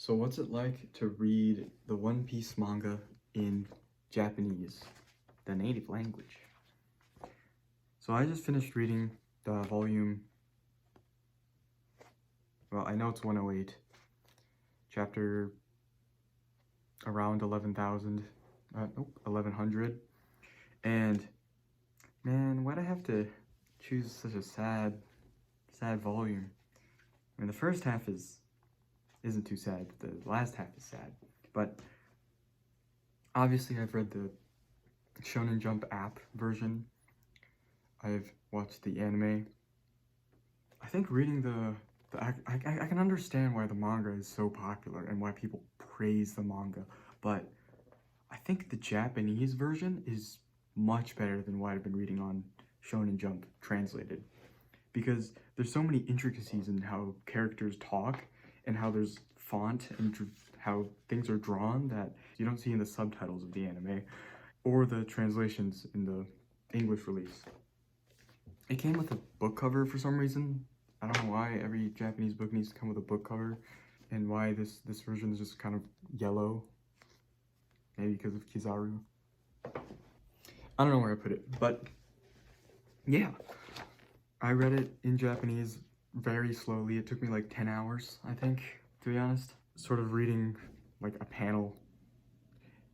So what's it like to read the One Piece manga in Japanese, the native language? So I just finished reading the volume, well, I know it's 108, chapter around 11,000, nope, 1100, and man, why'd I have to choose such a sad volume? I mean, the first half isn't too sad, but the last half is sad. But obviously I've read the Shonen Jump app version. I've watched the anime. I think reading I can understand why the manga is so popular and why people praise the manga, but I think the Japanese version is much better than what I've been reading on Shonen Jump translated, because there's so many intricacies in how characters talk and how there's font and how things are drawn that you don't see in the subtitles of the anime or the translations in the English release. It came with a book cover for some reason. I don't know why every Japanese book needs to come with a book cover, and why this version is just kind of yellow. Maybe because of Kizaru. I don't know where I put it, but yeah. I read it in Japanese very slowly. It took me like 10 hours, I think, to be honest. Sort of reading like a panel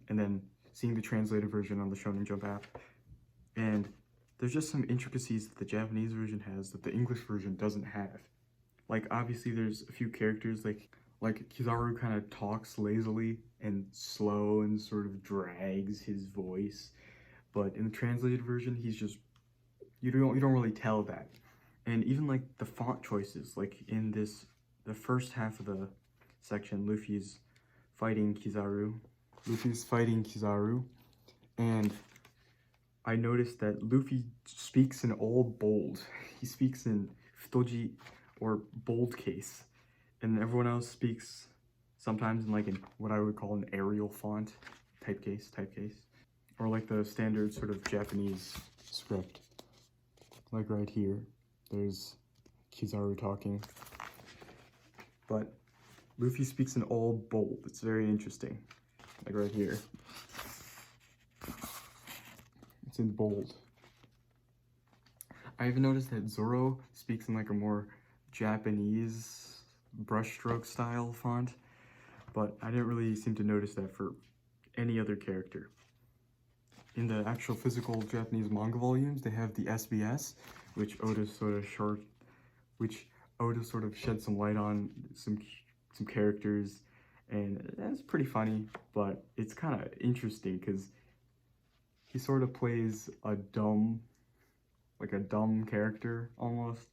and then seeing the translated version on the Shonen Jump app. And there's just some intricacies that the Japanese version has that the English version doesn't have. Like, obviously there's a few characters like Kizaru kind of talks lazily and slow and sort of drags his voice. But in the translated version, he's just, you don't really tell that. And even like the font choices, like in the first half of the section, Luffy's fighting Kizaru, and I noticed that Luffy speaks in all bold. He speaks in futoji or bold case, and everyone else speaks sometimes in like what I would call an Arial font, typecase, or like the standard sort of Japanese script. Like right here, there's Kizaru talking, but Luffy speaks in all bold. It's very interesting. Like right here, it's in bold. I even noticed that Zoro speaks in like a more Japanese brushstroke style font, but I didn't really seem to notice that for any other character. In the actual physical Japanese manga volumes, they have the SBS, which Oda sort of shed some light on some characters, and that's pretty funny, but it's kind of interesting because he sort of plays a dumb character almost.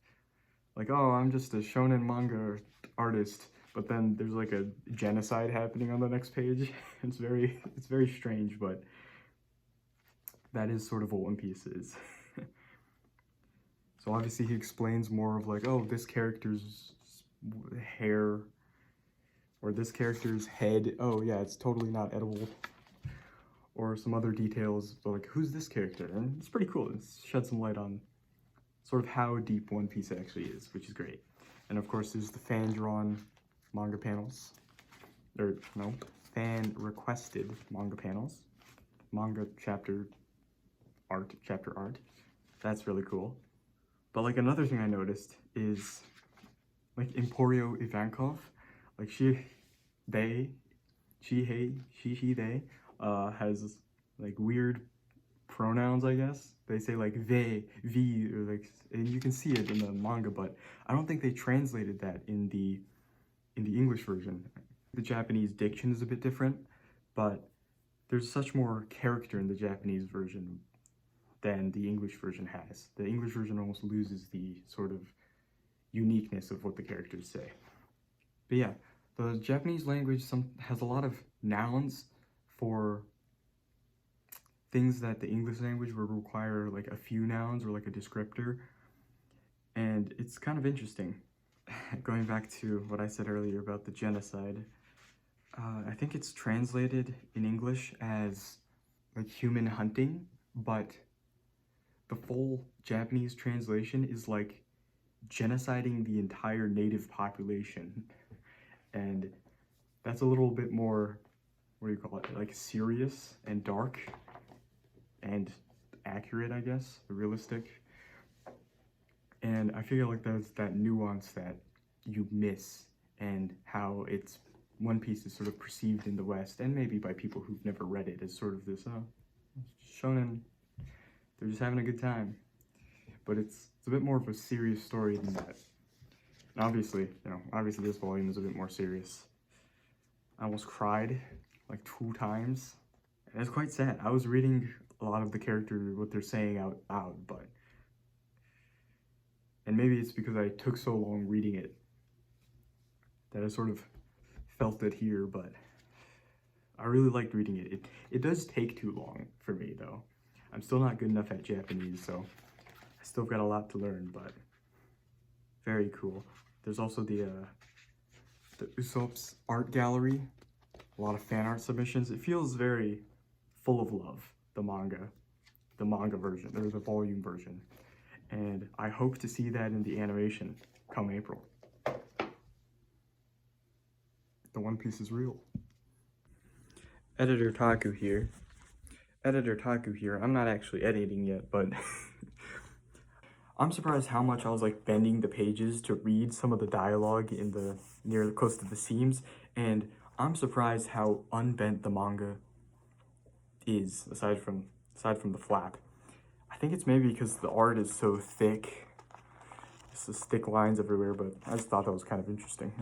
Like, oh, I'm just a shonen manga artist, but then there's like a genocide happening on the next page. It's very strange, but that is sort of what One Piece is. So obviously he explains more of like, oh, this character's hair, or this character's head, oh yeah, it's totally not edible. Or some other details, but like, who's this character? And it's pretty cool. It's shed some light on sort of how deep One Piece actually is, which is great. And of course, there's the fan-drawn manga panels. Or, no, fan-requested manga panels. Manga chapter art. That's really cool. But like, another thing I noticed is like Emporio Ivankov, like they has like weird pronouns, I guess. They say like they, vi, or like, and you can see it in the manga, but I don't think they translated that in the English version. The Japanese diction is a bit different, but there's such more character in the Japanese version than the English version has. The English version almost loses the sort of uniqueness of what the characters say. But yeah, the Japanese language has a lot of nouns for things that the English language would require like a few nouns or like a descriptor, and it's kind of interesting. Going back to what I said earlier about the genocide, I think it's translated in English as like human hunting, but the full Japanese translation is like genociding the entire native population, and that's a little bit more, what do you call it, like serious and dark and accurate, I guess, realistic. And I feel like there's that nuance that you miss, and how it's One Piece is sort of perceived in the West, and maybe by people who've never read it, as sort of this shonen, they're just having a good time. But it's a bit more of a serious story than that. And obviously, obviously this volume is a bit more serious. I almost cried like 2 times. And it's quite sad. I was reading a lot of the character, what they're saying out loud, but... And maybe it's because I took so long reading it that I sort of felt it here, but I really liked reading it. It does take too long for me, though. I'm still not good enough at Japanese, so I still got a lot to learn, but very cool. There's also the Usopp's art gallery, a lot of fan art submissions. It feels very full of love, the manga version, or the volume version. And I hope to see that in the animation come April. The One Piece is real. Editor Taku here. I'm not actually editing yet, but I'm surprised how much I was like bending the pages to read some of the dialogue in the close to the seams, and I'm surprised how unbent the manga is, aside from the flap. I think it's maybe because the art is so thick. It's just thick lines everywhere, but I just thought that was kind of interesting.